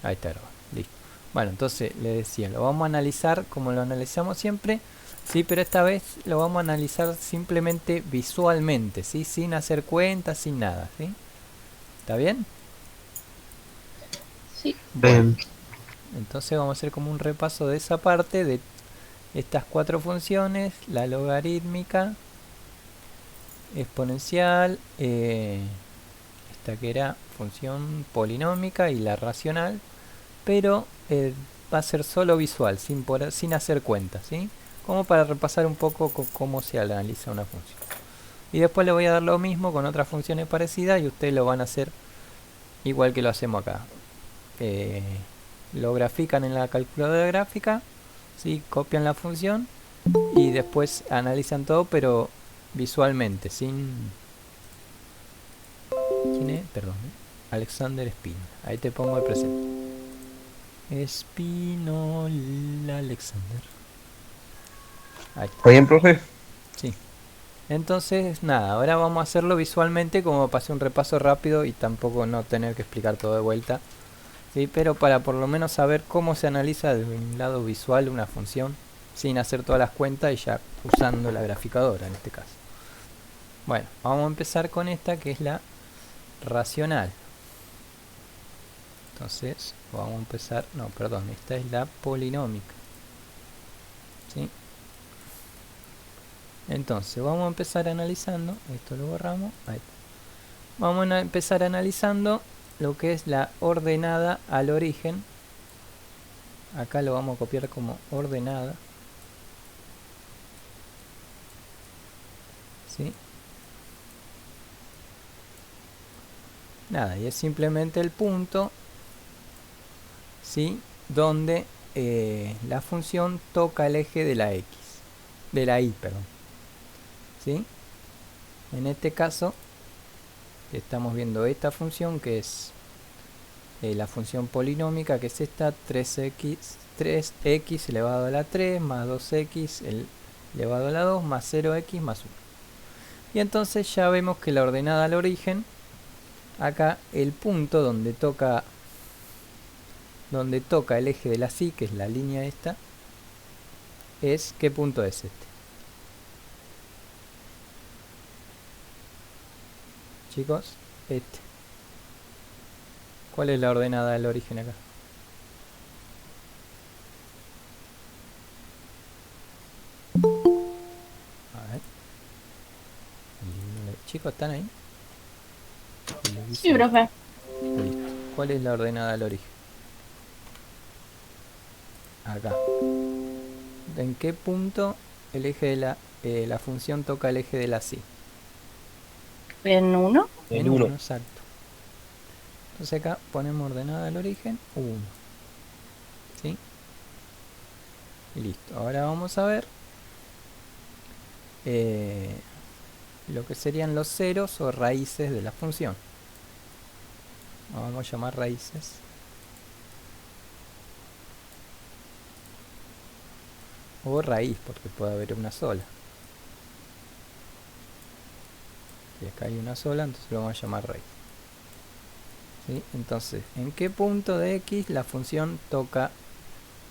Ahí está grabado. Listo. Bueno, entonces le decía, lo vamos a analizar como lo analizamos siempre. Sí, pero esta vez lo vamos a analizar simplemente visualmente, ¿sí? Sin hacer cuentas, sin nada, ¿sí? ¿Está bien? Sí. Bueno, entonces vamos a hacer como un repaso de esa parte, de estas cuatro funciones: la logarítmica, exponencial, esta que era función polinómica, y la racional, pero va a ser solo visual, sin hacer cuentas, ¿sí? Como para repasar un poco cómo se analiza una función. Y después le voy a dar lo mismo con otras funciones parecidas y ustedes lo van a hacer igual que lo hacemos acá. Eh, lo grafican en la calculadora gráfica, ¿sí? Copian la función y después analizan todo, pero visualmente, sin... ¿Quién es? Perdón. Alexander Spino. Ahí te pongo el presente. Espinola Alexander. Ahí está. ¿Está bien, profe? Sí. Entonces, nada, ahora vamos a hacerlo visualmente como para hacer un repaso rápido y tampoco no tener que explicar todo de vuelta. Sí, pero para por lo menos saber cómo se analiza de un lado visual una función sin hacer todas las cuentas y ya usando la graficadora en este caso. Bueno, vamos a empezar con esta que es la racional. Entonces, vamos a empezar, no, perdón, esta es la polinómica. ¿Sí? Entonces, vamos a empezar analizando, esto lo borramos, ahí. Vamos a empezar analizando lo que es la ordenada al origen. Acá lo vamos a copiar como ordenada. ¿Sí? Nada, y es simplemente el punto, ¿sí? Donde la función toca el eje de la x, de la y, perdón. ¿Sí? En este caso estamos viendo esta función que es la función polinómica, que es esta 3x elevado a la 3 más 2x elevado a la 2 más 0x más 1. Y entonces ya vemos que la ordenada al origen, acá el punto donde toca el eje de la y, que es la línea esta, es, ¿qué punto es este? Chicos, este. ¿Cuál es la ordenada del origen acá? A ver. Chicos, ¿están ahí? Sí, profe. Listo. ¿Cuál es la ordenada del origen? Acá. ¿En qué punto el eje de la función toca el eje de la y? En uno. En En 1, uno. exacto. Entonces acá ponemos ordenada del origen 1. ¿Sí? Y listo. Ahora vamos a ver eh, lo que serían los ceros o raíces de la función. Vamos a llamar raíces. O raíz, porque puede haber una sola. Si acá hay una sola, entonces lo vamos a llamar raíz. ¿Sí? Entonces, ¿en qué punto de x la función toca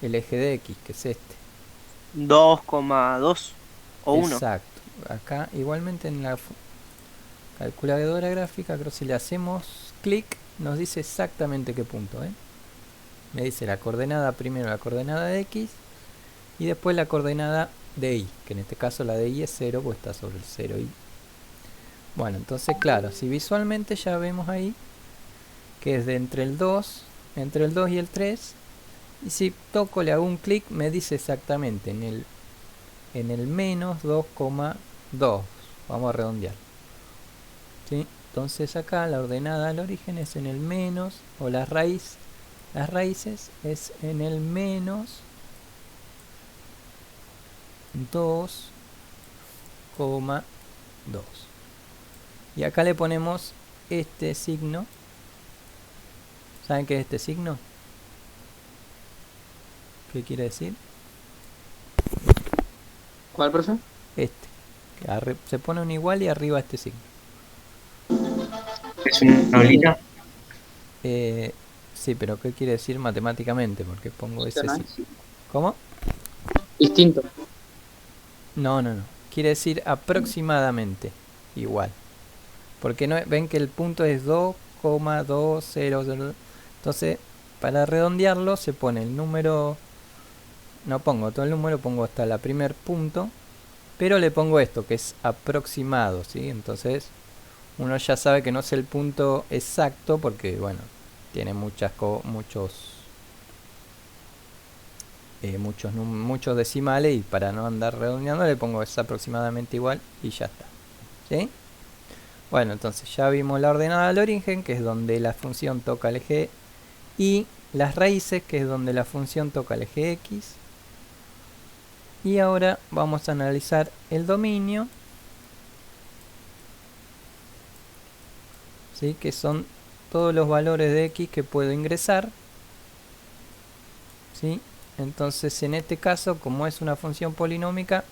el eje de x, que es este? 2,2 o 1. Exacto. Acá igualmente en la calculadora gráfica, creo que si le hacemos clic, nos dice exactamente qué punto, ¿eh? Me dice la coordenada, primero la coordenada de x y después la coordenada de y, que en este caso la de y es 0, pues está sobre el 0y. Bueno, entonces claro, si visualmente ya vemos ahí que es de entre el 2 y el 3, y si toco, le hago un clic, me dice exactamente en el menos 2,2. Vamos a redondear. ¿Sí? Entonces acá la ordenada al origen es en el menos, o las raíces es en el menos 2,2. Y acá le ponemos este signo. ¿Saben qué es este signo? ¿Qué quiere decir? ¿Cuál, profe? Este. Se pone un igual y arriba este signo. Es una olita. Eh, Sí, pero ¿qué quiere decir matemáticamente? Porque pongo ese ¿no? sí. ¿Cómo? Distinto. No, no, no. Quiere decir aproximadamente igual. Porque no ven que el punto es 2,20. Entonces, para redondearlo se pone el número. No pongo todo el número, pongo hasta la primer punto. Pero le pongo esto, que es aproximado, ¿sí? Entonces, uno ya sabe que no es el punto exacto porque, bueno, tiene muchos decimales, y para no andar redondeando le pongo es aproximadamente igual y ya está. ¿Sí? Bueno, entonces ya vimos la ordenada al origen, que es donde la función toca el eje y, las raíces, que es donde la función toca el eje x. Y ahora vamos a analizar el dominio, ¿sí? Que son todos los valores de x que puedo ingresar, ¿sí? Entonces, en este caso, como es una función polinómica,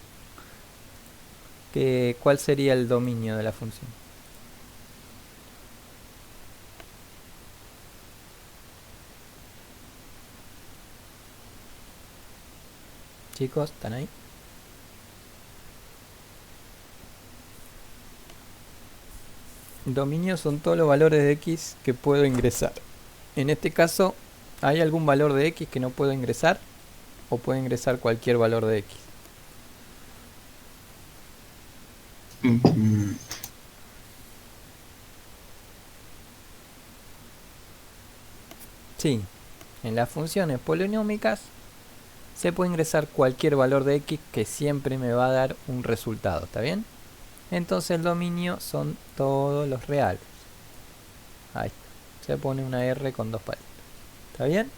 ¿cuál sería el dominio de la función? Chicos, ¿están ahí? Dominio son todos los valores de x que puedo ingresar. En este caso, ¿hay algún valor de x que no puedo ingresar? ¿O puedo ingresar cualquier valor de x? Sí, en las funciones polinómicas se puede ingresar cualquier valor de x que siempre me va a dar un resultado, ¿está bien? Entonces el dominio son todos los reales. Ahí está. Se pone una R con dos palitos. ¿Está bien?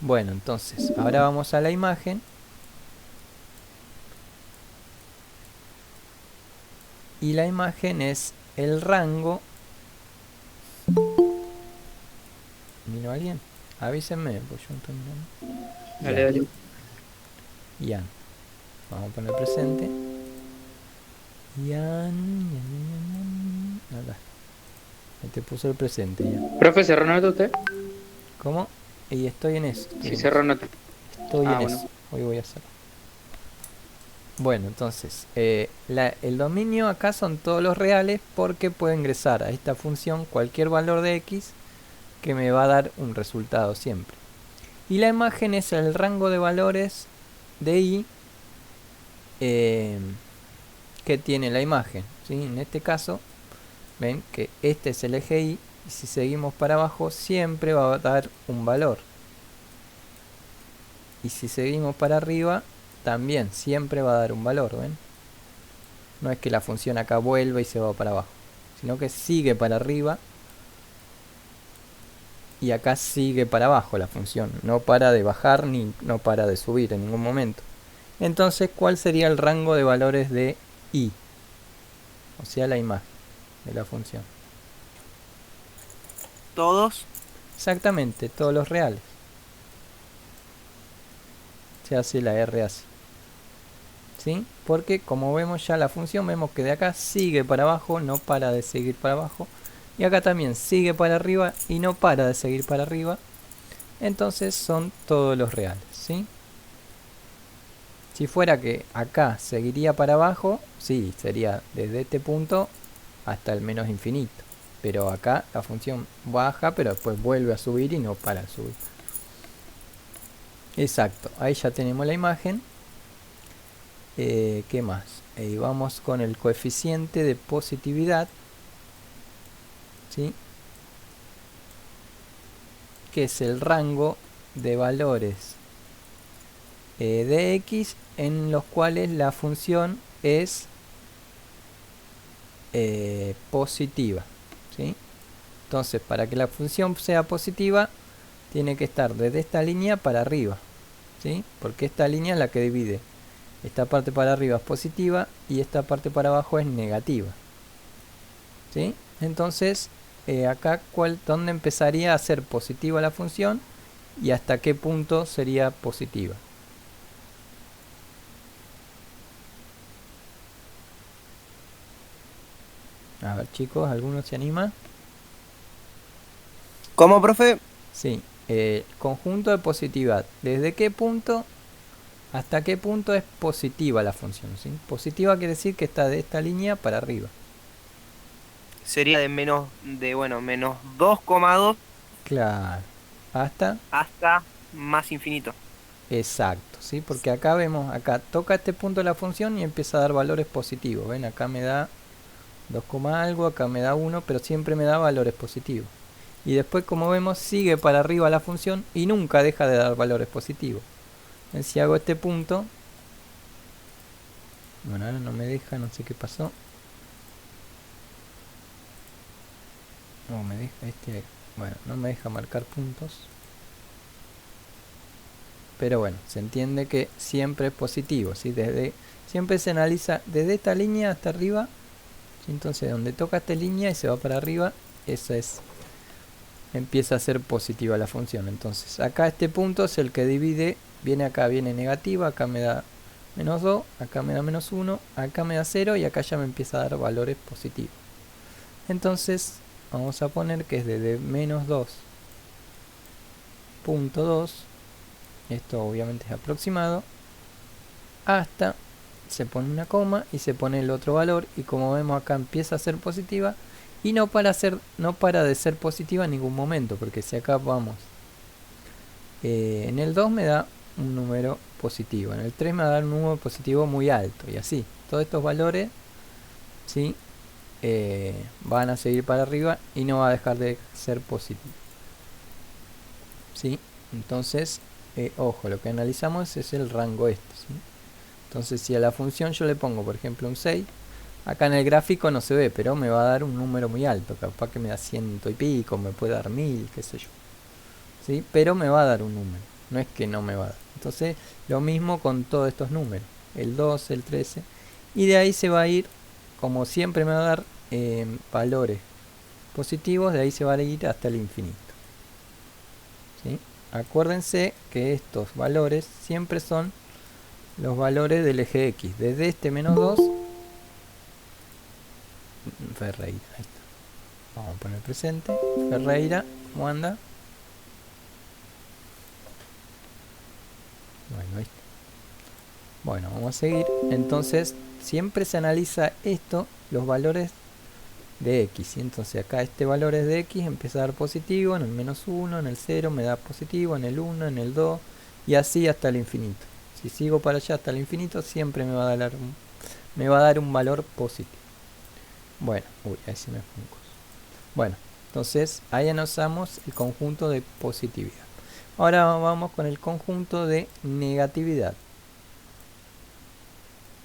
Bueno, entonces ahora vamos a la imagen. Y la imagen es el rango. ¿Vino alguien? Avísenme, pues yo estoy mirando. Dale, dale. Ian. Vamos a poner presente. Ian. Acá. Ahí te puso el presente, Ian. Profe, ¿cerró nota usted? ¿Cómo? Y estoy en eso. Sí, cerró nota. Estoy en bueno. eso. Hoy voy a hacer. Bueno, entonces, el dominio acá son todos los reales, porque puedo ingresar a esta función cualquier valor de x que me va a dar un resultado siempre. Y la imagen es el rango de valores de y que tiene la imagen, ¿sí? En este caso, ven que este es el eje y si seguimos para abajo siempre va a dar un valor. Y si seguimos para arriba, también siempre va a dar un valor, ¿ven? No es que la función acá vuelva y se va para abajo, sino que sigue para arriba y acá sigue para abajo la función. No para de bajar ni no para de subir en ningún momento. Entonces, ¿cuál sería el rango de valores de y? O sea, la imagen de la función. ¿Todos? Exactamente, todos los reales. Se hace la R así. ¿Sí? Porque como vemos ya la función, vemos que de acá sigue para abajo, no para de seguir para abajo. Y acá también sigue para arriba y no para de seguir para arriba. Entonces son todos los reales, ¿sí? Si fuera que acá seguiría para abajo, sí, sería desde este punto hasta el menos infinito. Pero acá la función baja, pero después vuelve a subir y no para de subir. Exacto, ahí ya tenemos la imagen. ¿Qué más? Vamos con el coeficiente de positividad, ¿sí? Que es el rango de valores de x en los cuales la función es positiva, ¿sí? Entonces, para que la función sea positiva, tiene que estar desde esta línea para arriba, ¿sí? Porque esta línea es la que divide. Esta parte para arriba es positiva y esta parte para abajo es negativa, ¿sí? Entonces, acá, ¿dónde empezaría a ser positiva la función y hasta qué punto sería positiva? A ver, chicos, ¿alguno se anima? ¿Cómo, profe? Sí, conjunto de positividad. ¿Desde qué punto hasta qué punto es positiva la función? ¿Sí? Positiva quiere decir que está de esta línea para arriba. Sería de menos 2,2 Claro. Hasta. hasta más infinito. Exacto, ¿sí? Porque acá vemos, acá toca este punto de la función y empieza a dar valores positivos. ¿Ven? Acá me da 2, algo, acá me da 1, pero siempre me da valores positivos. Y después, como vemos, sigue para arriba la función y nunca deja de dar valores positivos. Si hago este punto, bueno, ahora no me deja, no sé qué pasó. No me deja bueno, no me deja marcar puntos. Pero bueno, se entiende que siempre es positivo, ¿sí? Siempre se analiza desde esta línea hasta arriba, ¿sí? Entonces donde toca esta línea y se va para arriba, eso es, empieza a ser positiva la función. Entonces acá este punto es el que divide, viene acá, viene negativa, acá me da menos 2, acá me da menos 1, acá me da 0 y acá ya me empieza a dar valores positivos. Entonces vamos a poner que es desde menos 2.2, esto obviamente es aproximado, hasta, se pone una coma y se pone el otro valor, y como vemos acá empieza a ser positiva y no para de ser positiva en ningún momento, porque si acá vamos, en el 2 me da un número positivo, en el 3 me va a dar un número positivo muy alto, y así todos estos valores, ¿sí? Van a seguir para arriba y no va a dejar de ser positivo, ¿sí? Entonces ojo, lo que analizamos es el rango este, ¿sí? Entonces si a la función yo le pongo por ejemplo un 6, acá en el gráfico no se ve, pero me va a dar un número muy alto, capaz que me da 100 y pico, me puede dar 1000, qué sé yo, ¿sí? Pero me va a dar un número, no es que no me va a dar. Entonces lo mismo con todos estos números, el 12, el 13, y de ahí se va a ir, como siempre me va a dar valores positivos, de ahí se va a ir hasta el infinito, ¿sí? Acuérdense que estos valores siempre son los valores del eje X, desde este menos 2, Ferreira, ahí está. Vamos a poner presente, Ferreira, ¿cómo anda? Bueno, ahí está. Bueno, vamos a seguir. Entonces, siempre se analiza esto, los valores de X, ¿sí? Entonces acá este valor es de X, empieza a dar positivo, en el menos 1, en el 0 me da positivo, en el 1, en el 2, y así hasta el infinito. Si sigo para allá hasta el infinito, siempre me va a dar un valor positivo. Bueno, uy, ahí se me fue un coso. Bueno, entonces ahí analizamos el conjunto de positividad. Ahora vamos con el conjunto de negatividad,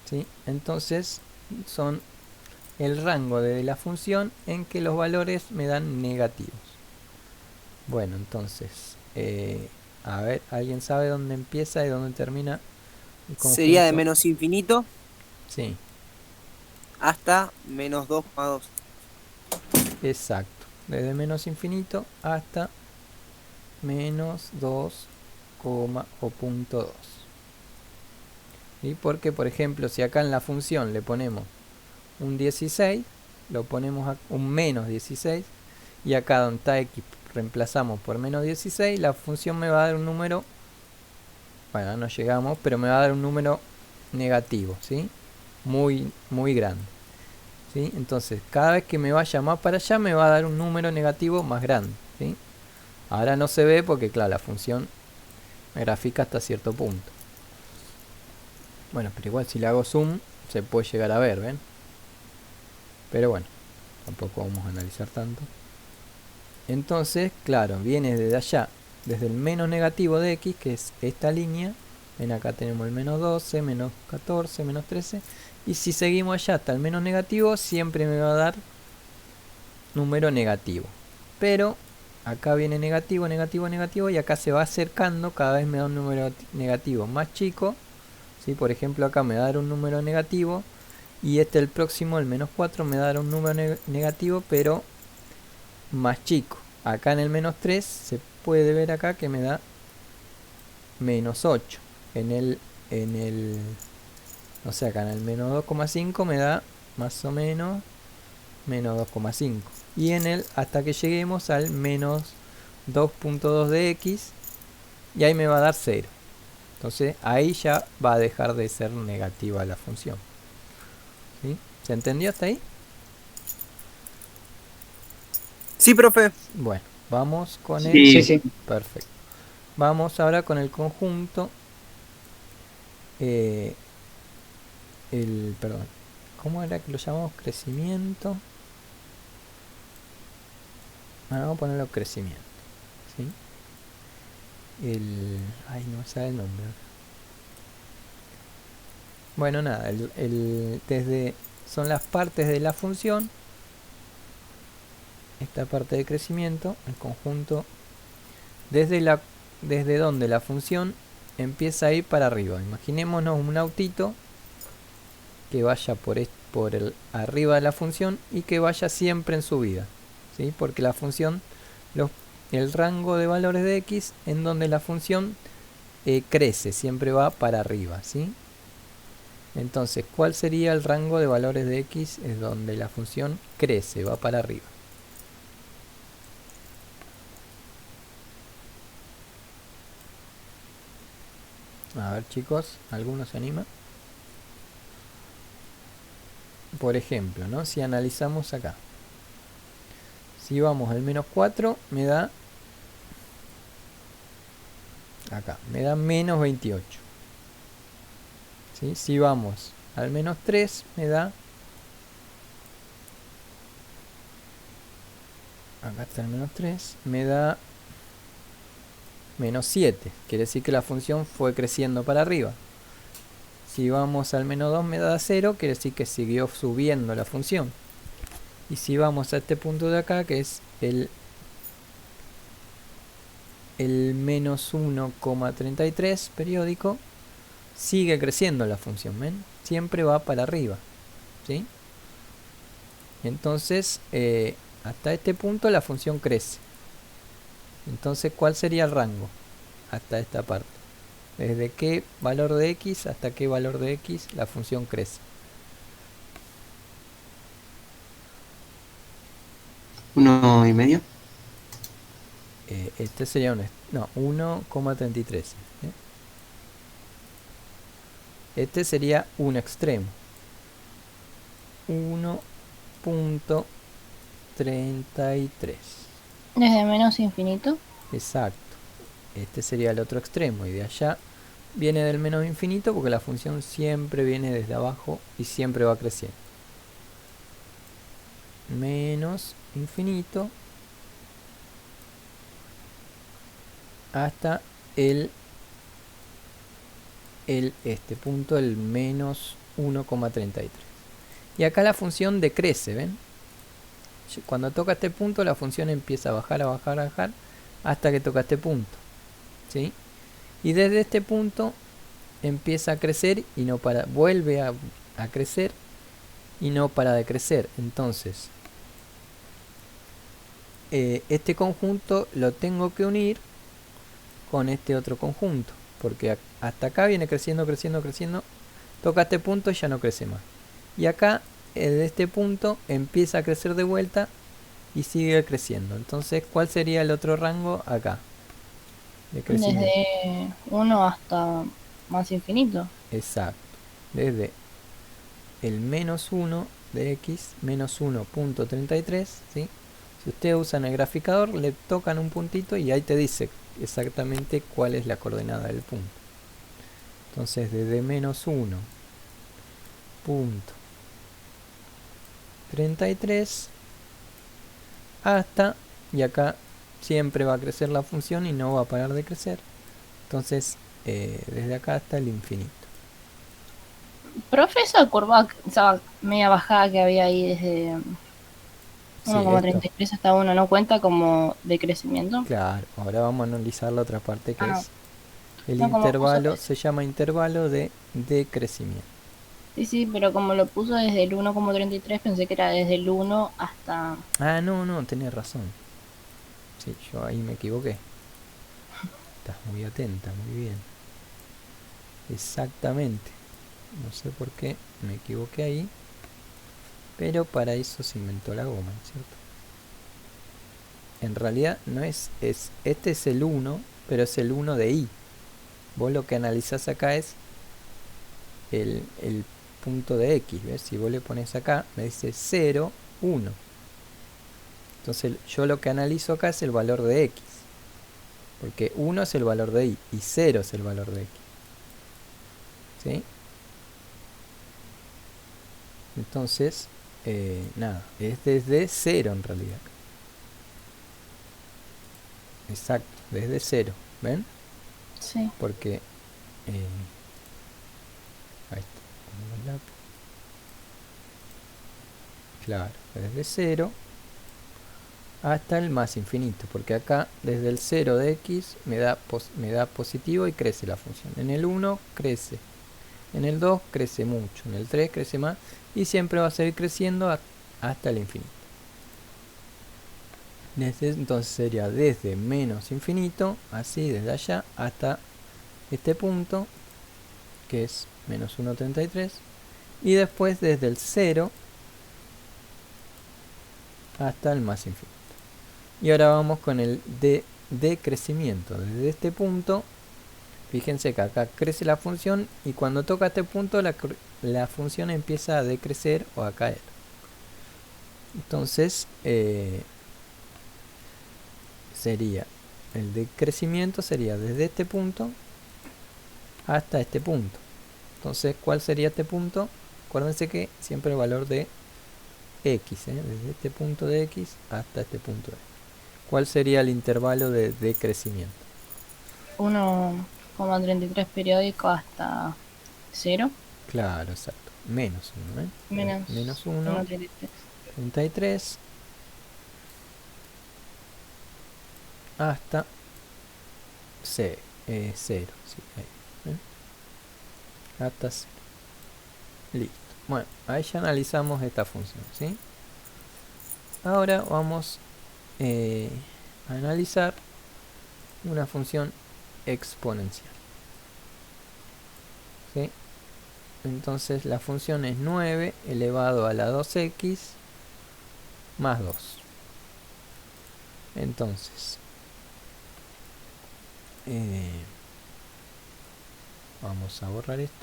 ¿sí? Entonces son el rango de la función en que los valores me dan negativos. Bueno, entonces, a ver, ¿alguien sabe dónde empieza y dónde termina el conjunto? Sería de menos infinito Sí, hasta menos 2,2. exacto. Desde menos infinito hasta menos 2, o punto 2. ¿Sí? Porque, por ejemplo, si acá en la función le ponemos un 16, lo ponemos a un menos 16, y acá donde está X reemplazamos por menos 16, la función me va a dar un número, bueno, no llegamos, pero me va a dar un número negativo, ¿sí? Muy, muy grande, ¿sí? Entonces, cada vez que me vaya más para allá, me va a dar un número negativo más grande, ¿sí? Ahora no se ve porque, claro, la función me grafica hasta cierto punto. Bueno, pero igual si le hago zoom, se puede llegar a ver, ¿ven? Pero bueno, tampoco vamos a analizar tanto. Entonces, claro, viene desde allá, desde el menos negativo de X, que es esta línea. Ven, acá tenemos el menos 12, menos 14, menos 13. Y si seguimos allá hasta el menos negativo, siempre me va a dar número negativo. Pero acá viene negativo, negativo, negativo, y acá se va acercando, cada vez me da un número negativo más chico, ¿sí? Por ejemplo, acá me va a dar un número negativo, y el próximo, el menos 4, me va a dar un número negativo, pero más chico. Acá en el menos 3 se puede ver acá que me da menos 8. No sé, acá en el menos 2,5 me da más o menos menos 2,5. Y hasta que lleguemos al menos 2.2 de x y ahí me va a dar 0. Entonces ahí ya va a dejar de ser negativa la función. ¿Sí? ¿Se entendió hasta ahí? Sí, profe. Bueno, vamos con Sí, sí. Perfecto. Vamos ahora con el conjunto. Perdón. ¿Cómo era que lo llamamos? Crecimiento. Bueno, vamos a ponerlo crecimiento. ¿Sí? Ay, no me sale el nombre. Bueno, nada. Son las partes de la función. Esta parte de crecimiento, el conjunto, desde donde la función empieza a ir para arriba. Imaginémonos un autito que vaya por arriba de la función y que vaya siempre en subida, ¿sí? Porque la función, el rango de valores de x en donde la función crece, siempre va para arriba, ¿sí? Entonces, ¿cuál sería el rango de valores de x en donde la función crece, va para arriba? A ver, chicos, ¿alguno se anima? Por ejemplo, ¿no? Si analizamos acá, si vamos al menos 4, me da acá, me da menos 28. ¿Sí? Si vamos al menos 3, me da, acá está el menos 3, me da menos 7. Quiere decir que la función fue creciendo para arriba. Si vamos al menos 2 me da 0, quiere decir que siguió subiendo la función. Y si vamos a este punto de acá, que es el menos 1,33 periódico, sigue creciendo la función, ¿ven? Siempre va para arriba, ¿sí? Entonces, hasta este punto la función crece. Entonces, ¿cuál sería el rango? Hasta esta parte. ¿Desde qué valor de x hasta qué valor de x la función crece? 1,5. Este sería 1,33. Este sería un extremo. 1,33. Desde menos infinito. Exacto. Este sería el otro extremo. Y de allá viene del menos infinito porque la función siempre viene desde abajo y siempre va creciendo. Menos infinito hasta este punto, el menos 1,33. Y acá la función decrece, ¿ven? Cuando toca este punto la función empieza a bajar, a bajar, a bajar hasta que toca este punto, ¿sí? Y desde este punto empieza a crecer y no para, vuelve a crecer y no para de crecer. Entonces este conjunto lo tengo que unir con este otro conjunto, porque hasta acá viene creciendo, creciendo, creciendo, toca este punto y ya no crece más. Y acá de este punto empieza a crecer de vuelta y sigue creciendo. Entonces, ¿cuál sería el otro rango acá de crecimiento? Desde 1 hasta más infinito. Exacto. Desde el menos 1 de x, menos 1,33, ¿sí? Si ustedes usan el graficador, le tocan un puntito y ahí te dice exactamente cuál es la coordenada del punto. Entonces, desde menos 1,33 hasta, y acá siempre va a crecer la función y no va a parar de crecer. Entonces, desde acá hasta el infinito. Profe, esa curva, esa media bajada que había ahí desde Sí, 1,33 hasta 1, ¿no cuenta como de crecimiento? claro, ahora vamos a analizar la otra parte que es el no, como intervalo, puso, se llama intervalo de decrecimiento. sí, pero como lo puso desde el 1,33 pensé que era desde el 1 hasta... Ah, no, tenés razón. Sí, yo ahí me equivoqué. Estás muy atenta, muy bien. Exactamente. No sé por qué me equivoqué ahí. Pero para eso se inventó la goma, ¿cierto? en realidad no este es el 1, pero es el 1 de i. Vos lo que analizás acá es el punto de x, ¿ves? Si vos le pones acá, me dice 0, 1. Entonces yo lo que analizo acá es el valor de x. Porque 1 es el valor de y 0 es el valor de x. ¿Sí? Entonces, nada, es desde 0 en realidad. Exacto, desde 0. ¿Ven? Sí. Porque... ahí está. Pongo el lápiz. Claro, desde 0 hasta el más infinito, porque acá desde el 0 de x me da positivo y crece la función. En el 1 crece, en el 2 crece mucho, en el 3 crece más y siempre va a seguir creciendo hasta el infinito. Entonces sería desde menos infinito, así desde allá hasta este punto que es menos 1,33 y después desde el 0 hasta el más infinito. Y ahora vamos con el decrecimiento. Desde este punto, fíjense que acá crece la función y cuando toca este punto la función empieza a decrecer o a caer. Entonces sería el decrecimiento sería desde este punto hasta este punto. Entonces, ¿cuál sería este punto? Acuérdense que siempre el valor de x, desde este punto de x hasta este punto de x. ¿Cuál sería el intervalo de decrecimiento? 1,33 periódico hasta 0. Claro, exacto. Menos 1, menos 1, 1,33. 33 hasta 0. Sí, ahí, hasta 0. Listo. Bueno, ahí ya analizamos esta función, ¿sí? Ahora vamos a analizar una función exponencial. ¿Sí? Entonces la función es 9 elevado a la 2x más 2. Entonces, vamos a borrar esto.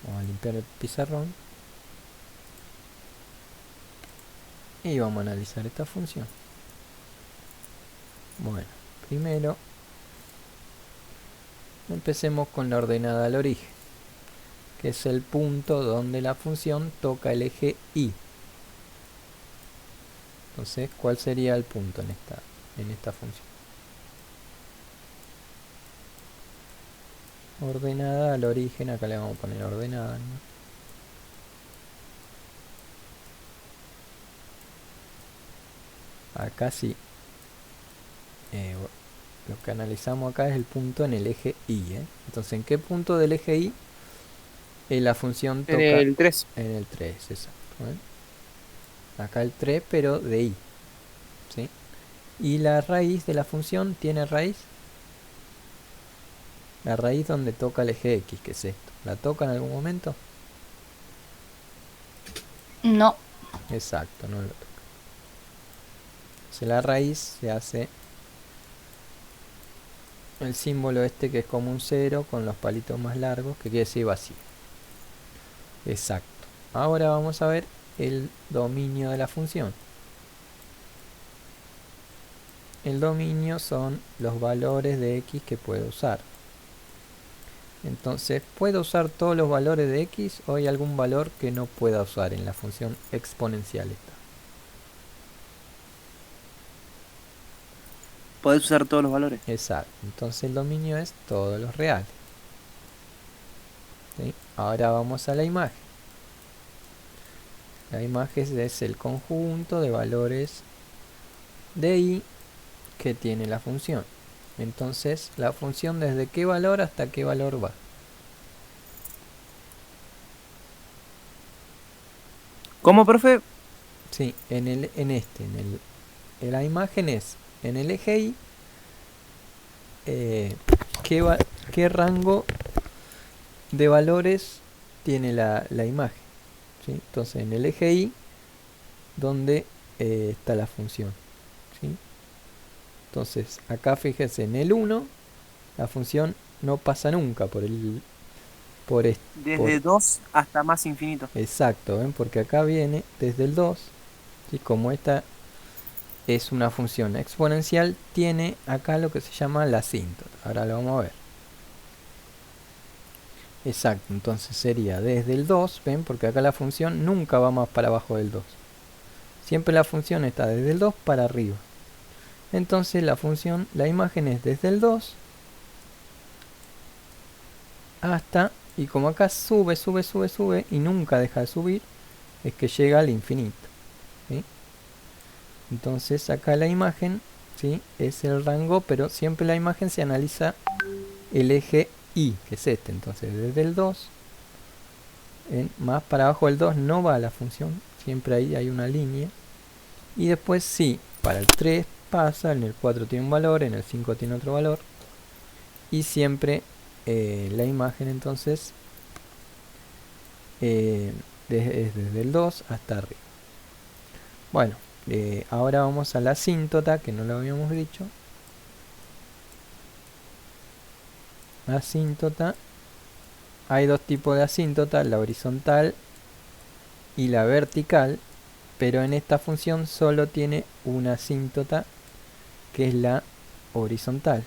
Vamos a limpiar el pizarrón. Y vamos a analizar esta función. Bueno, primero empecemos con la ordenada al origen, que es el punto donde la función toca el eje y. Entonces, ¿cuál sería el punto en esta función? Ordenada al origen, acá le vamos a poner ordenada, ¿no? Acá sí. Lo que analizamos acá es el punto en el eje y. Entonces, ¿en qué punto del eje y la función toca? En el 3. En el 3, exacto. Acá el 3, pero de y. ¿Sí? ¿Y la raíz de la función tiene raíz? La raíz donde toca el eje x, que es esto. ¿La toca en algún momento? No. Exacto, no lo toca. Entonces la raíz se hace el símbolo este que es como un 0 con los palitos más largos, que quiere decir vacío. Exacto. Ahora vamos a ver el dominio de la función. El dominio son los valores de x que puedo usar. Entonces, ¿puedo usar todos los valores de x o hay algún valor que no pueda usar en la función exponencial esta? Podés usar todos los valores. Exacto. Entonces el dominio es todos los reales. ¿Sí? Ahora vamos a la imagen. La imagen es el conjunto de valores de y que tiene la función. Entonces, la función desde qué valor hasta qué valor va. ¿Cómo, profe? Sí, en la imagen es en el eje y qué rango de valores tiene la imagen. ¿Sí? Entonces, en el eje y, ¿dónde está la función? Entonces acá fíjense, en el 1 la función no pasa nunca por el... Desde 2 hasta más infinito. Exacto, ¿ven? Porque acá viene desde el 2. Y como esta es una función exponencial, tiene acá lo que se llama la asíntota. Ahora lo vamos a ver. Exacto, entonces sería desde el 2, ¿ven? Porque acá la función nunca va más para abajo del 2. Siempre la función está desde el 2 para arriba. Entonces la función, la imagen es desde el 2 hasta, y como acá sube, sube, sube, sube y nunca deja de subir, es que llega al infinito, ¿sí? Entonces acá la imagen, ¿sí?, es el rango, pero siempre la imagen se analiza el eje Y, que es este. Entonces desde el 2 más para abajo del 2 no va la función, siempre ahí hay una línea. Y después sí, para el 3 pasa, en el 4 tiene un valor, en el 5 tiene otro valor. Y siempre la imagen entonces es desde el 2 hasta arriba. Bueno, ahora vamos a la asíntota, que no lo habíamos dicho. Asíntota. Hay dos tipos de asíntota, la horizontal y la vertical, pero en esta función solo tiene una asíntota, que es la horizontal.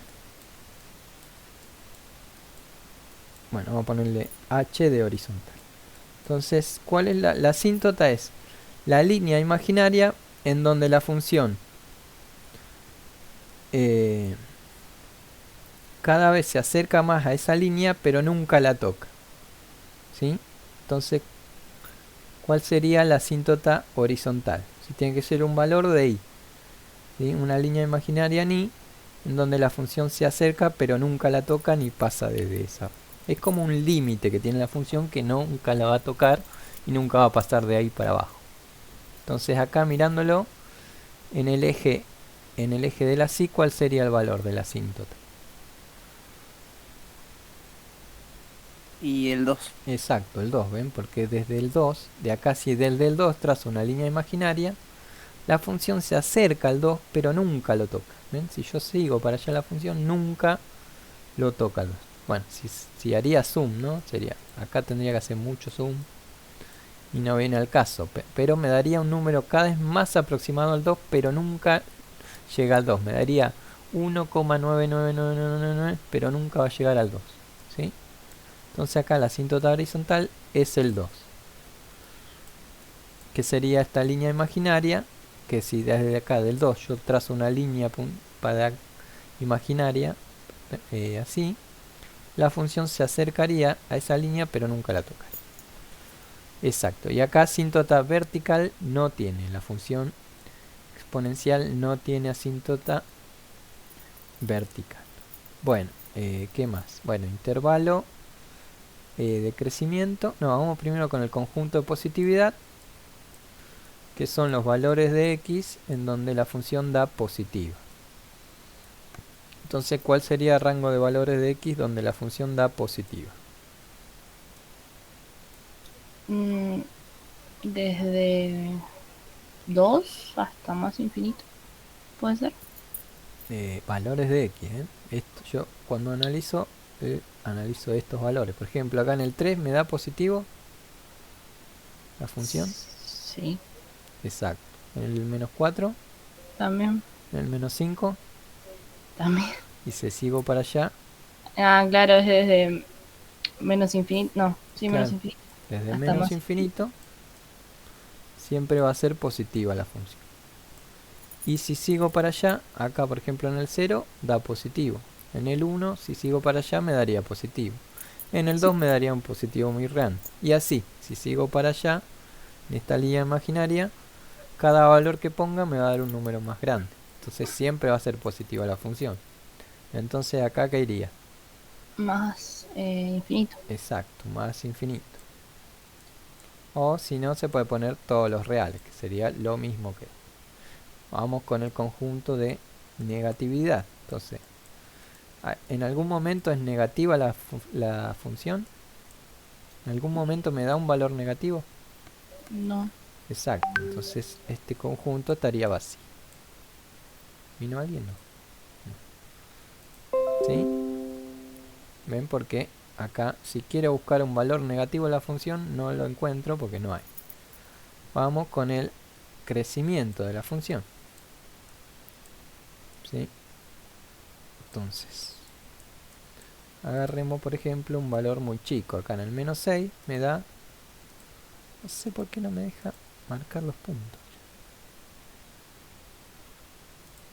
Bueno, vamos a ponerle h de horizontal. Entonces, ¿cuál es la asíntota? Es la línea imaginaria en donde la función cada vez se acerca más a esa línea, pero nunca la toca, ¿sí? Entonces, ¿cuál sería la asíntota horizontal? Si tiene que ser un valor de i, ¿sí? Una línea imaginaria en i, en donde la función se acerca, pero nunca la toca ni pasa desde esa. Es como un límite que tiene la función que nunca la va a tocar y nunca va a pasar de ahí para abajo. Entonces acá mirándolo en el eje de la sí, ¿cuál sería el valor de la asíntota? Y el 2. Exacto, el 2, ¿ven? Porque desde el 2, de acá si desde el 2 trazo una línea imaginaria, la función se acerca al 2, pero nunca lo toca. ¿Ven? Si yo sigo para allá la función, nunca lo toca al 2. Bueno, si haría zoom, ¿no? Sería, acá tendría que hacer mucho zoom y no viene al caso, pero me daría un número cada vez más aproximado al 2, pero nunca llega al 2. Me daría 1,99999, pero nunca va a llegar al 2, ¿sí? Entonces acá la asíntota horizontal es el 2, que sería esta línea imaginaria, que si desde acá del 2 yo trazo una línea para imaginaria, así, la función se acercaría a esa línea, pero nunca la tocaría. Exacto, y acá asíntota vertical no tiene, la función exponencial no tiene asíntota vertical. Bueno, ¿qué más? Bueno, intervalo de crecimiento. No, vamos primero con el conjunto de positividad, que son los valores de x en donde la función da positiva. Entonces, ¿cuál sería el rango de valores de x donde la función da positiva? Desde 2 hasta más infinito. ¿Puede ser? Valores de x, Esto, yo cuando analizo estos valores. Por ejemplo, acá en el 3 me da positivo la función. Sí. Exacto. En el menos 4, También. en el menos 5, También. y si sigo para allá, Ah, claro, es desde menos infinito. No, sí, claro, menos infinito. desde Hasta menos más infinito siempre va a ser positiva la función. Y si sigo para allá, acá por ejemplo en el 0 da positivo. En el 1, si sigo para allá, me daría positivo. En el 2 me daría un positivo muy grande. Y así, si sigo para allá, en esta línea imaginaria, cada valor que ponga me va a dar un número más grande. Entonces siempre va a ser positiva la función. Entonces acá, ¿qué iría? más infinito. Exacto, más infinito. O si no, se puede poner todos los reales, que sería lo mismo que... Vamos con el conjunto de negatividad. Entonces, ¿en algún momento es negativa la función? ¿En algún momento me da un valor negativo? No. Exacto, entonces este conjunto estaría vacío. ¿Vino alguien? No. ¿Sí? ¿Ven? Porque acá, si quiero buscar un valor negativo de la función, no lo encuentro porque no hay. Vamos con el crecimiento de la función. ¿Sí? Entonces, agarremos por ejemplo un valor muy chico. Acá en el menos 6 me da... No sé por qué no me deja marcar los puntos.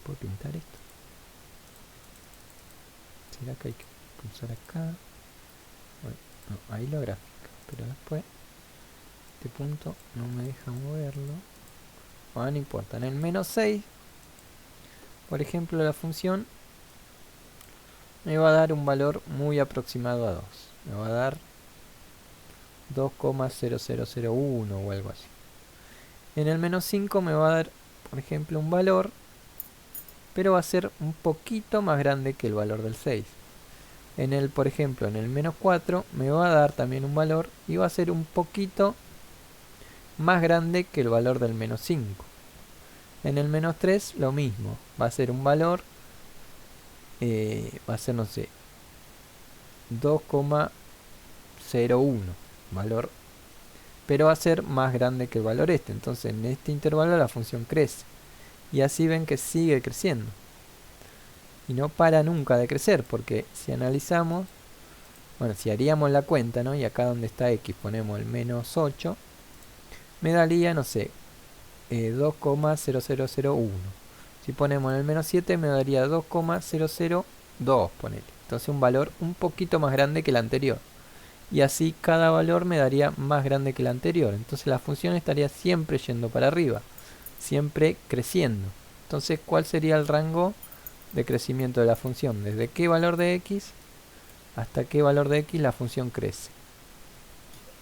¿Puedo pintar esto? ¿Será que hay que pulsar acá? Bueno, no, ahí lo gráfica. Pero después, este punto no me deja moverlo. Bueno, no importa. En el menos 6, por ejemplo, la función me va a dar un valor muy aproximado a 2. Me va a dar 2,0001 o algo así. En el menos 5 me va a dar, por ejemplo, un valor, pero va a ser un poquito más grande que el valor del 6. Por ejemplo, en el menos 4 me va a dar también un valor y va a ser un poquito más grande que el valor del menos 5. En el menos 3 lo mismo, va a ser un valor, va a ser, no sé, 2,01 valor, pero va a ser más grande que el valor este. Entonces en este intervalo la función crece y así ven que sigue creciendo y no para nunca de crecer, porque si analizamos, bueno, si haríamos la cuenta, ¿no? Y acá donde está x ponemos el menos 8, me daría, no sé, 2,0001. Si ponemos en el menos 7 me daría 2,002, ponele. Entonces un valor un poquito más grande que el anterior. Y así cada valor me daría más grande que el anterior. Entonces la función estaría siempre yendo para arriba, siempre creciendo. Entonces, ¿cuál sería el rango de crecimiento de la función? ¿Desde qué valor de x hasta qué valor de x la función crece?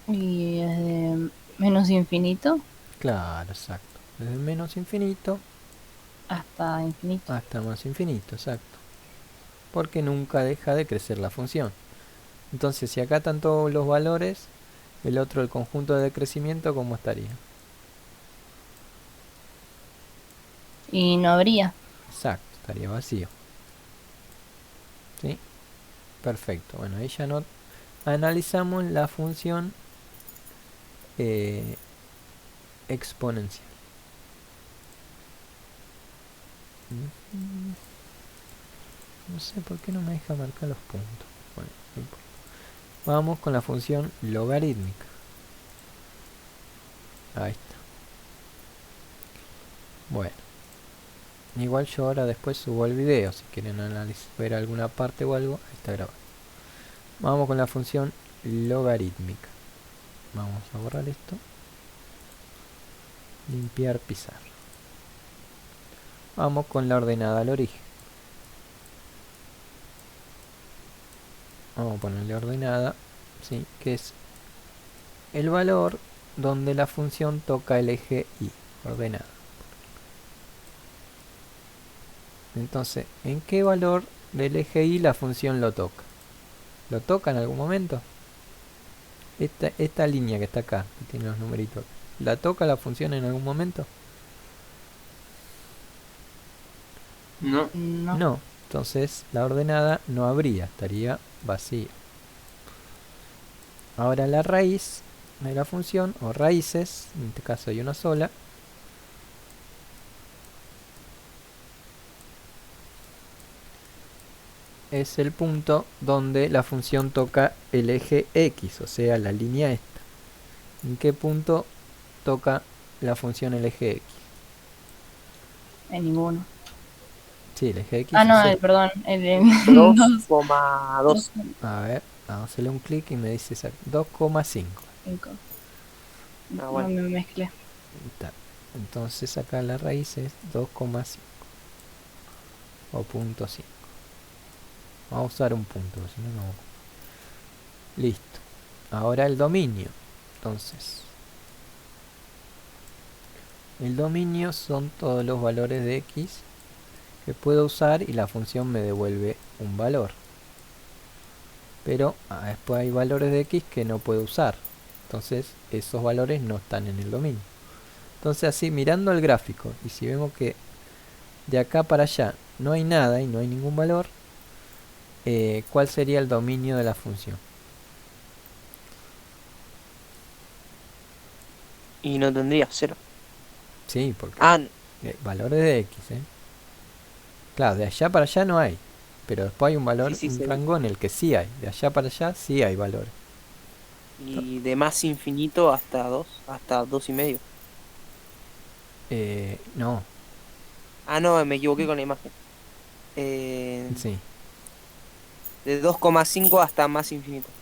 Y desde menos infinito Claro, exacto. Desde menos infinito hasta infinito. hasta más infinito, exacto. Porque nunca deja de crecer la función. Entonces, si acá están todos los valores, el otro, el conjunto de crecimiento, ¿cómo estaría? Y no habría. Exacto, estaría vacío. ¿Sí? Perfecto. Bueno, ahí ya no analizamos la función exponencial. No sé por qué no me deja marcar los puntos. Bueno, no importa. Vamos con la función logarítmica. Ahí está. Bueno, igual yo ahora después subo el video. Si quieren ver alguna parte o algo, ahí está grabado. Vamos con la función logarítmica. Vamos a borrar esto. Limpiar pizarra. Vamos con la ordenada al origen. Vamos a ponerle ordenada, ¿sí? Que es el valor donde la función toca el eje y, ordenada. Entonces, ¿en qué valor del eje y la función lo toca? ¿Lo toca en algún momento? Esta línea que está acá, que tiene los numeritos, ¿la toca la función en algún momento? No. No. Entonces la ordenada no habría, estaría vacía. Ahora la raíz de la función, o raíces, en este caso hay una sola, es el punto donde la función toca el eje X, o sea, la línea esta. ¿En qué punto toca la función el eje X? En ninguno. Sí, el eje X. Ah, no, es perdón. El de 2,2. A ver, vamos a hacerle un clic y me dice 2,5. 5. Ah, No bueno. me mezclé. Entonces acá la raíz es 2,5 o punto 5. Vamos a usar un punto, si no, no. Listo. Ahora el dominio. Entonces, el dominio son todos los valores de x que puedo usar y la función me devuelve un valor. Pero después hay valores de x que no puedo usar. Entonces esos valores no están en el dominio. Entonces así, mirando el gráfico, y si vemos que de acá para allá no hay nada y no hay ningún valor, ¿cuál sería el dominio de la función? Y no tendría 0. Sí, porque Ah, valores de x, ¿eh? Claro, de allá para allá no hay, pero después hay un valor, sí, un rango en el que sí hay. De allá para allá sí hay valores. y de más infinito hasta 2, hasta 2,5. No, Ah, no, me equivoqué con la imagen. Eh, sí. de 2,5 hasta más infinito.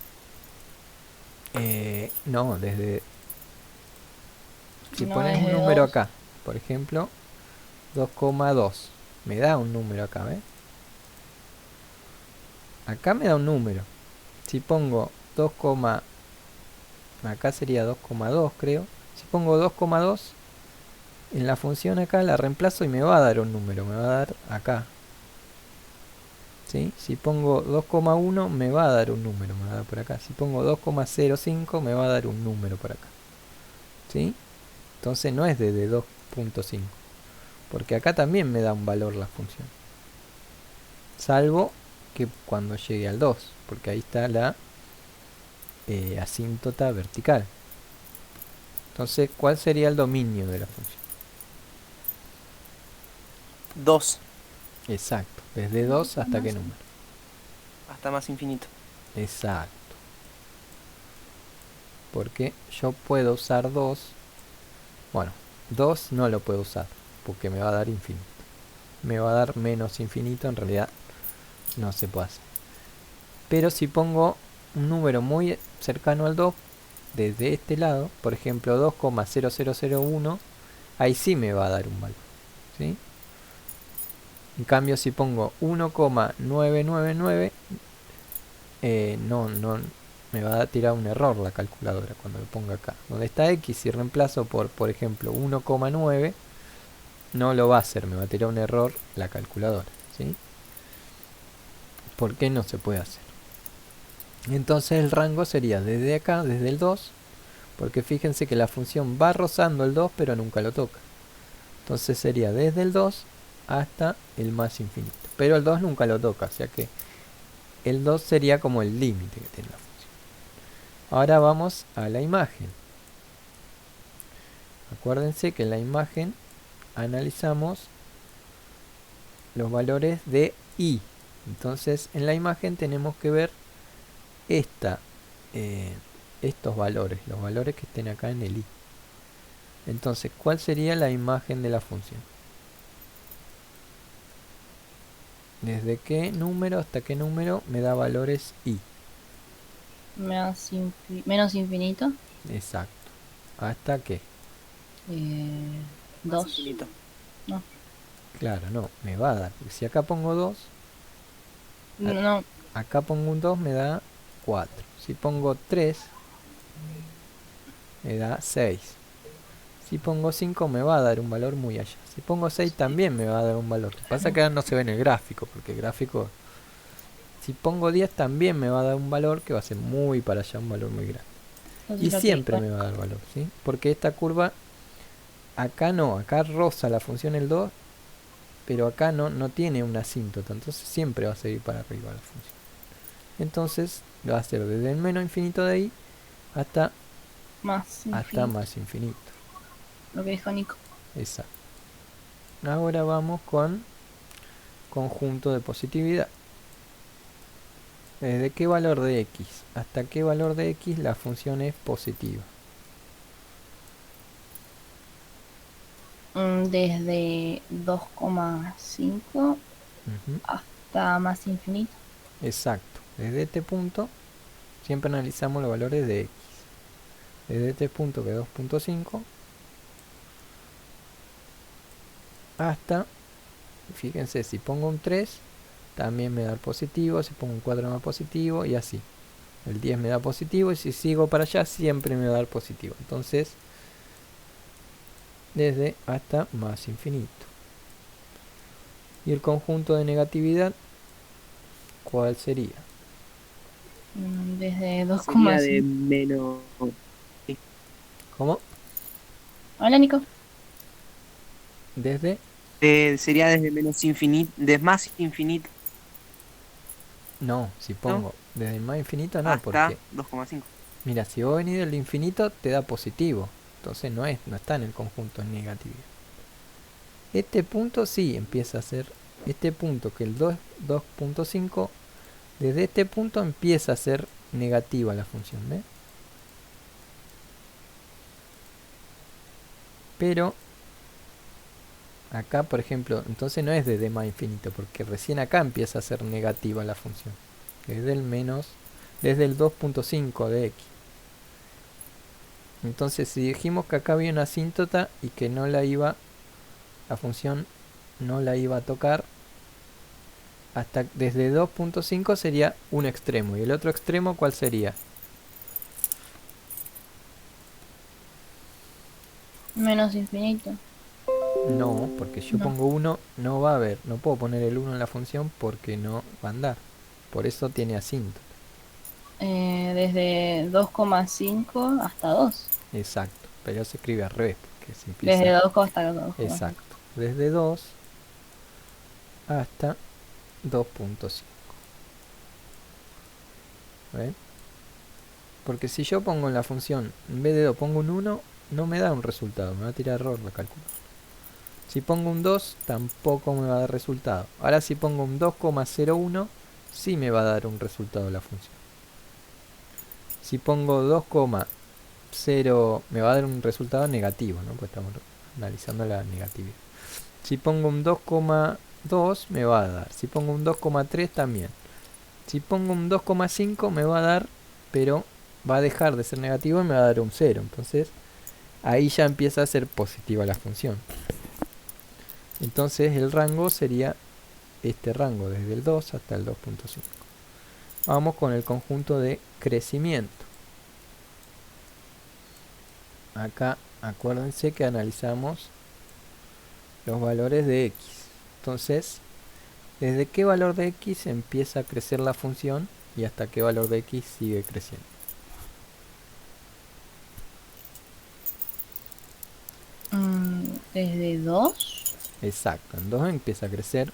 No, si No, pones un desde número 2. acá, por ejemplo, 2,2, me da un número acá, ¿ves? Acá me da un número. Si pongo 2, acá sería 2,2 creo. Si pongo 2,2 en la función acá la reemplazo y me va a dar un número, me va a dar acá. ¿Sí? Si pongo 2,1 me va a dar un número, me va a dar por acá. Si pongo 2,05 me va a dar un número por acá. ¿Sí? Entonces no es desde 2,5, porque acá también me da un valor la función. Salvo que cuando llegue al 2, porque ahí está la asíntota vertical. Entonces, ¿cuál sería el dominio de la función? 2 Exacto, desde 2 hasta qué Más. número. hasta más infinito. Exacto. Porque yo puedo usar 2. Bueno, 2 no lo puedo usar, porque me va a dar infinito. Me va a dar menos infinito, en realidad no se puede hacer. Pero si pongo un número muy cercano al 2, desde este lado, por ejemplo 2,0001, ahí sí me va a dar un valor. ¿Sí? En cambio, si pongo 1,999, no, me va a tirar un error la calculadora cuando lo ponga acá. Donde está x, si reemplazo por ejemplo, 1,9, no lo va a hacer, me va a tirar un error la calculadora. ¿Sí? ¿Por qué no se puede hacer? Entonces el rango sería desde acá, desde el 2, porque fíjense que la función va rozando el 2, pero nunca lo toca. Entonces sería desde el 2 hasta el más infinito. Pero el 2 nunca lo toca, o sea que el 2 sería como el límite que tiene la función. Ahora vamos a la imagen. Acuérdense que en la imagen analizamos los valores de i. Entonces en la imagen tenemos que ver estos valores, los valores que estén acá en el i. Entonces, ¿cuál sería la imagen de la función? ¿Desde qué número hasta qué número me da valores i? Menos infinito. Exacto. ¿Hasta qué? Más 2. infinito. No. Claro, no, me va a dar. Porque si acá pongo 2, No. acá pongo un 2 me da 4. Si pongo 3, me da 6. Si pongo 5 me va a dar un valor muy allá. Si pongo 6 también me va a dar un valor. Lo que pasa es que ahora no se ve en el gráfico, porque el gráfico... Si pongo 10 también me va a dar un valor que va a ser muy para allá, un valor muy grande. Y siempre me va a dar valor, ¿sí? Porque esta curva, acá no, acá roza la función el 2, pero acá no tiene una asíntota, entonces siempre va a seguir para arriba la función. Entonces lo va a hacer desde el menos infinito de ahí hasta más infinito. Lo que dijo Nico. Exacto. Ahora vamos con conjunto de positividad. ¿Desde qué valor de x hasta qué valor de x la función es positiva? Desde 2,5 Ujú. hasta más infinito. Exacto. Desde este punto siempre analizamos los valores de x. Desde este punto que es 2,5 hasta, fíjense, si pongo un 3 también me da positivo, si pongo un 4 me da positivo y así. El 10 me da positivo y si sigo para allá siempre me va a dar positivo. Entonces, desde hasta más infinito. Y el conjunto de negatividad, ¿cuál sería? Desde Sería de 2,5. menos. Sí. ¿Cómo? Hola, Nico. Desde, Sería desde menos infinito, desde más infinito. No, si pongo desde el más infinito no, Hasta porque 2,5. mira, si vos venís del infinito te da positivo. Entonces no está en el conjunto en negatividad. Este punto sí empieza a ser, este punto que el 2.5, desde este punto empieza a ser negativa la función, ¿ves? Pero acá, por ejemplo, entonces no es desde más infinito, porque recién acá empieza a ser negativa la función. Desde el 2.5 de x. Entonces si dijimos que acá había una asíntota y que la función no la iba a tocar, hasta desde 2.5 sería un extremo. ¿Y el otro extremo cuál sería? Menos infinito. No, porque yo No. pongo 1, no va a haber. No puedo poner el 1 en la función porque no va a andar. Por eso tiene asíntota. Desde 2,5 hasta 2. Exacto. Pero se escribe al revés porque se Desde empieza. 2 hasta 2,5. Exacto. Desde 2 hasta 2.5. ¿Ven? Porque si yo pongo en la función, en vez de 2 pongo un 1, no me da un resultado, me va a tirar error la calculadora. Si pongo un 2, tampoco me va a dar resultado. Ahora si pongo un 2,01, sí me va a dar un resultado la función. Si pongo 2,0, me va a dar un resultado negativo, ¿no? Pues estamos analizando la negatividad. Si pongo un 2,2 me va a dar. Si pongo un 2,3 también. Si pongo un 2,5 me va a dar, pero va a dejar de ser negativo y me va a dar un 0. Entonces ahí ya empieza a ser positiva la función. Entonces el rango sería este rango, desde el 2 hasta el 2.5. Vamos con el conjunto de crecimiento. Acá acuérdense que analizamos los valores de x. Entonces, ¿desde qué valor de x empieza a crecer la función y hasta qué valor de x sigue creciendo? Desde 2. Exacto, en 2 empieza a crecer.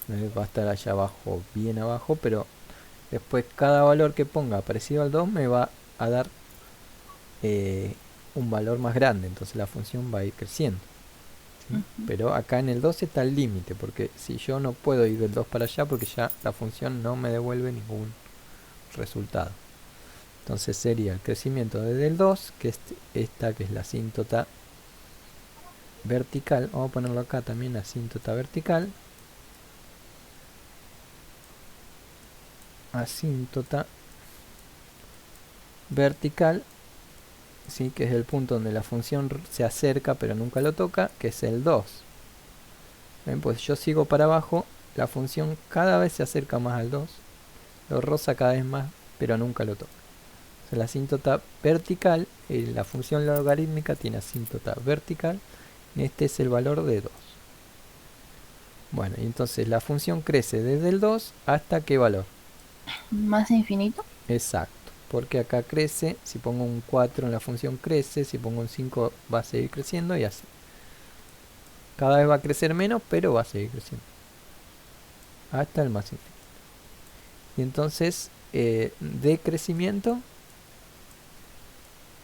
Va a estar allá abajo, bien abajo, pero después cada valor que ponga parecido al 2 me va a dar un valor más grande, entonces la función va a ir creciendo. ¿Sí? Pero acá en el 2 está el límite, porque si yo no puedo ir del 2 para allá, porque ya la función no me devuelve ningún resultado. Entonces sería el crecimiento desde el 2, que es esta que es la asíntota vertical. Vamos a ponerlo acá también, asíntota vertical. Asíntota vertical, ¿sí? Que es el punto donde la función se acerca pero nunca lo toca, que es el 2. ¿Ven? Pues yo sigo para abajo, la función cada vez se acerca más al 2, lo roza cada vez más, pero nunca lo toca. O sea, la asíntota vertical, la función logarítmica tiene asíntota vertical, y este es el valor de 2. Bueno, y entonces la función crece desde el 2 hasta ¿qué valor? Más infinito. Exacto, porque acá crece, si pongo un 4 en la función crece, si pongo un 5 va a seguir creciendo y así. Cada vez va a crecer menos, pero va a seguir creciendo. Hasta el más infinito. Y entonces, de crecimiento,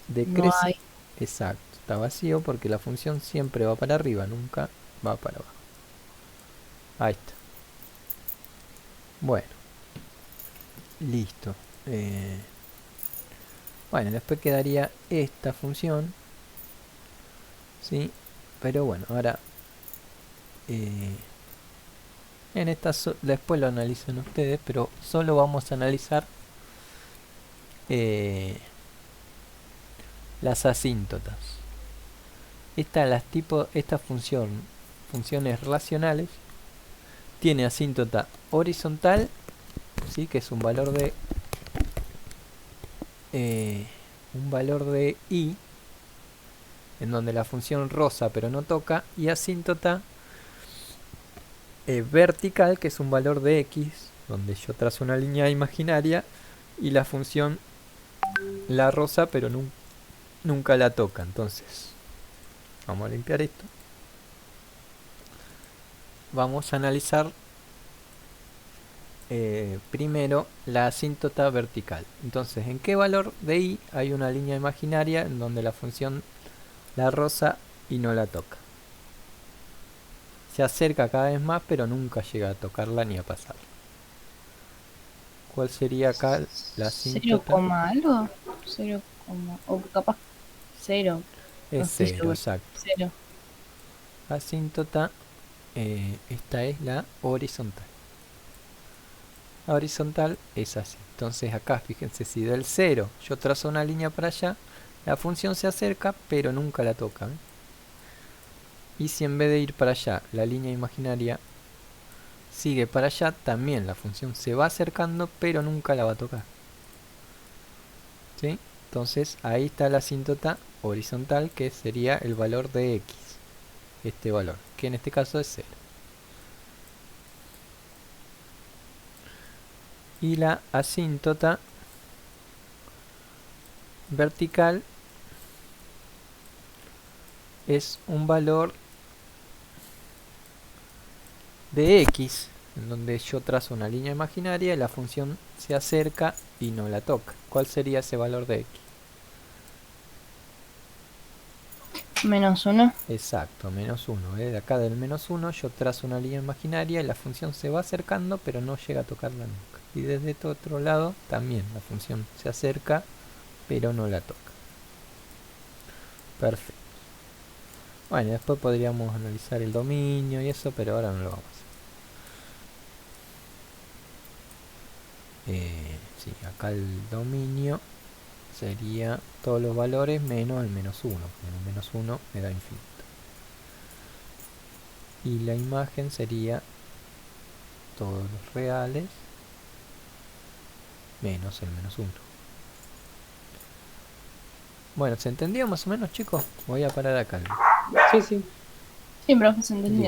No hay. exacto, está vacío porque la función siempre va para arriba, nunca va para abajo. Ahí está. Bueno, listo. Bueno, después quedaría esta función, ¿sí? Pero bueno, ahora en esta después lo analizan ustedes, pero solo vamos a analizar las asíntotas. Esta funciones racionales tiene asíntota horizontal, ¿sí? Que es un valor de i, en donde la función roza pero no toca, y asíntota vertical, que es un valor de x, donde yo trazo una línea imaginaria y la función la roza pero nunca la toca. Entonces vamos a limpiar esto, vamos a analizar primero la asíntota vertical. Entonces, ¿en qué valor de i hay una línea imaginaria en donde la función la roza y no la toca? Se acerca cada vez más, pero nunca llega a tocarla ni a pasarla. ¿Cuál sería acá la 0, asíntota? algo. 0, o capaz 0. No Es estoy 0, seguro. exacto. 0. Asíntota, esta es la horizontal. La horizontal es así. Entonces acá, fíjense, si del 0 yo trazo una línea para allá, la función se acerca, pero nunca la toca. ¿Ven? Y si en vez de ir para allá, la línea imaginaria sigue para allá, también la función se va acercando, pero nunca la va a tocar. ¿Sí? Entonces ahí está la asíntota horizontal, que sería el valor de x. Este valor, que en este caso es 0. Y la asíntota vertical es un valor de x, en donde yo trazo una línea imaginaria y la función se acerca y no la toca. ¿Cuál sería ese valor de x? -1. Exacto, -1. De acá del -1 yo trazo una línea imaginaria y la función se va acercando, pero no llega a tocarla nunca. Y desde este otro lado también la función se acerca, pero no la toca. Perfecto. Bueno, después podríamos analizar el dominio y eso, pero ahora no lo vamos a hacer. Sí, acá el dominio sería todos los valores menos el -1, porque el -1 me da infinito. Y la imagen sería todos los reales menos el -1. Bueno, ¿se entendía más o menos, chicos? Voy a parar acá. Sí, sí. Sí, profe, se entendió.